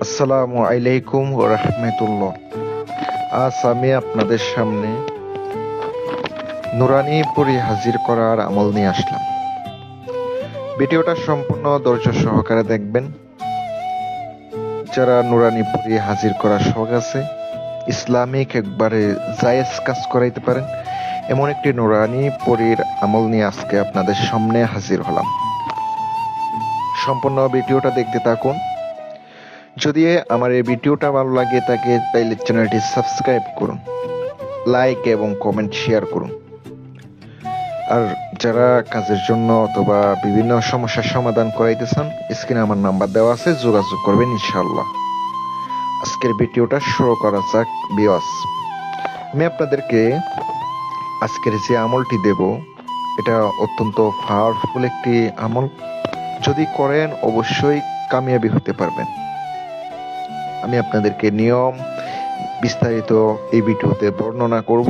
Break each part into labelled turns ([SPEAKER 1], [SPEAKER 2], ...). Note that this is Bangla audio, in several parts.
[SPEAKER 1] আসসালামু আলাইকুম ওয়া রাহমাতুল্লাহ। আজ আমি আপনাদের সামনে নুরানি পরী হাজির করার আমল নিয়ে আসলাম। ভিডিওটা সম্পূর্ণ ধৈর্য সহকারে দেখবেন। যারা নুরানি পরী হাজির করার শখ আছে, ইসলামিক একবারে জায়েজ কাজ করাইতে পারেন, এমন একটি নুরানি পরীর আমল নিয়ে আজকে আপনাদের সামনে হাজির হলাম। সম্পূর্ণ ভিডিওটা দেখতে থাকুন। যদি আমার এই ভিডিওটা ভালো লাগে থাকে তাহলে চ্যানেলটি সাবস্ক্রাইব করুন, লাইক এবং কমেন্ট শেয়ার করুন। আর যারা কাজের জন্য অথবা বিভিন্ন সমস্যার সমাধান করাইতে চান, স্ক্রিনে আমার নাম্বার দেওয়া আছে, যোগাযোগ করবেন ইনশাআল্লাহ। আজকের ভিডিওটা শুরু করা যাক ভিউয়ার্স। আমি আপনাদেরকে আজকের যে আমলটি দেব, এটা অত্যন্ত পাওয়ারফুল একটি আমল। যদি করেন অবশ্যই কামিয়াবি হতে পারবেন। আমি আপনাদেরকে নিয়ম বিস্তারিত এই ভিডিওতে বর্ণনা করব।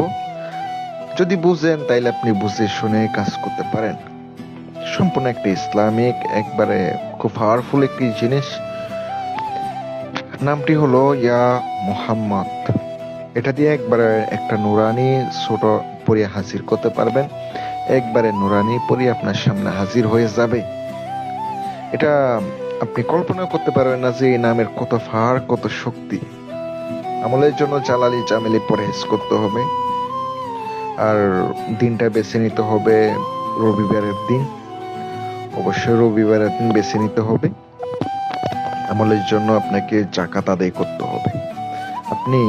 [SPEAKER 1] যদি বুঝেন তাইলে আপনি বুঝে শুনে কাজ করতে পারেন। সম্পূর্ণ একটি ইসলামিক একবারে খুব পাওয়ারফুল একটি জিনিস। নামটি হলো ইয়া মুহাম্মদ। এটা দিয়ে একবারে একটা নুরানি ছোট পরী হাজির করতে পারবেন। একবারে নুরানি পরী আপনার সামনে হাজির হয়ে যাবে। এটা আপনি কল্পনা করতে পারবেন না যে এই নামের কত পাওয়ার, কত শক্তি। আমলের জন্য জালালি জামেলি পরহেজ করতে হবে। আর দিনটা বেছে নিতে হবে রবিবারের দিন। অবশ্যই রবিবারের দিন বেছে নিতে হবে। আমলের জন্য আপনাকে যাকাত আদায় করতে হবে। আপনি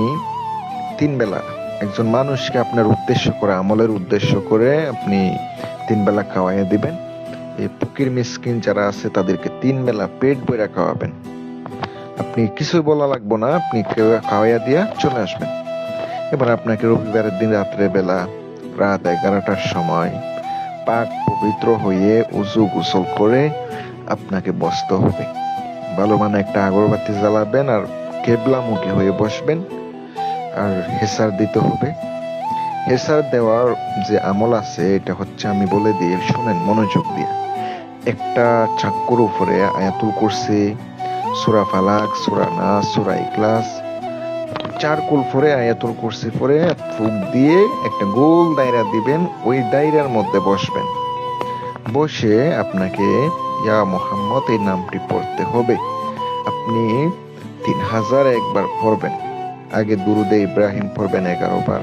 [SPEAKER 1] 3 বেলা একজন মানুষকে আপনার উদ্দেশ্য করে, আমলের উদ্দেশ্য করে আপনি 3 বেলা খাওয়াইয়া দিবেন। এই ফকির মিসকিন যারা আছে তাদেরকে 3 বেলা পেট ভরে খাওয়াবেন। আপনি কিছুই বলা লাগবে না, আপনি খাওয়াইয়া দিয়া চলে আসবেন। এবার আপনাকে রবিবারের দিন রাত্রে বেলা রাত 11টার সময় পাক পবিত্র হয়ে উজু গোসল করে আপনাকে বসতে হবে। ভালো মানে একটা আগরবাতি জ্বালাবেন আর কেবলামুখী হয়ে বসবেন। আর হেসার দিতে হবে। হেসার দেওয়ার যে আমল আছে এটা হচ্ছে, আমি বলে দিই, শুনেন মনোযোগ দিয়ে। একটা চাক্কুর উপরে আয়াতুল কুরসি, সূরা ফালাক, সূরা নাস, সূরা ইখলাস, 4 কুল পরে আয়াতুল কুরসি পরে ফুক দিয়ে একটা গোল দায়রা দিবেন। ওই দায়রার মধ্যে বসবেন। বসে আপনাকে ইয়া মুহাম্মদ এই নামটি পড়তে হবে। আপনি 3000 একবার পড়বেন। আগে দুরুদে ইব্রাহিম পড়বেন 11 বার।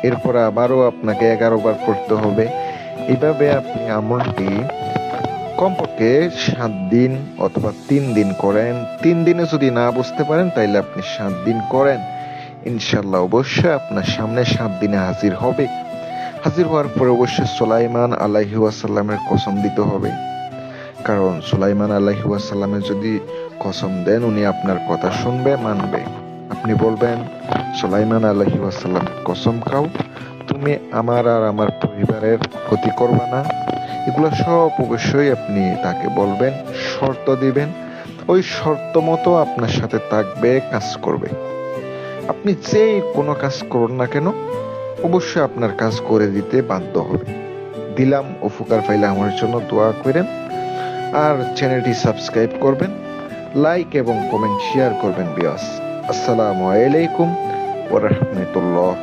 [SPEAKER 1] এরপর আবারও আপনাকে 11 বার পড়তে হবে। এইভাবে আপনি আমলটি কমপক্ষে 7 দিন অথবা 3 দিন করেন। 3 দিনে যদি না বুঝতে পারেন তাইলে আপনি 7 দিন করেন। ইনশাআল্লাহ অবশ্যই আপনার সামনে 7 দিনে হাজির হবে। হাজির হওয়ার পরে অবশ্যই সুলাইমান আলাইহি ওয়াসাল্লামের কসম দিতে হবে। কারণ সুলাইমান আলাইহি ওয়াসাল্লামের যদি কসম দেন, উনি আপনার কথা শুনবে, মানবে। আপনি বলবেন, সুলাইমান আলাইহি ওয়াসাল্লাম কসম খাও, তুমি আমার আর আমার পরিবারের ক্ষতি করবা না। এগুলো সব অবশ্যই আপনি তাকে বলবেন, শর্ত দিবেন। ওই শর্ত মতো আপনার সাথে থাকবে, কাজ করবে। আপনি যে কোনো কাজ করুন না কেন, অবশ্যই আপনার কাজ করে দিতে বাধ্য হবে। দিলাম, উপকার পাইলে আমার জন্য দোয়া করেন। আর চ্যানেলটি সাবস্ক্রাইব করবেন, লাইক এবং কমেন্ট শেয়ার করবেন ভিউয়ার্স। আসসালামু আলাইকুম ওয়া রাহমাতুল্লাহ।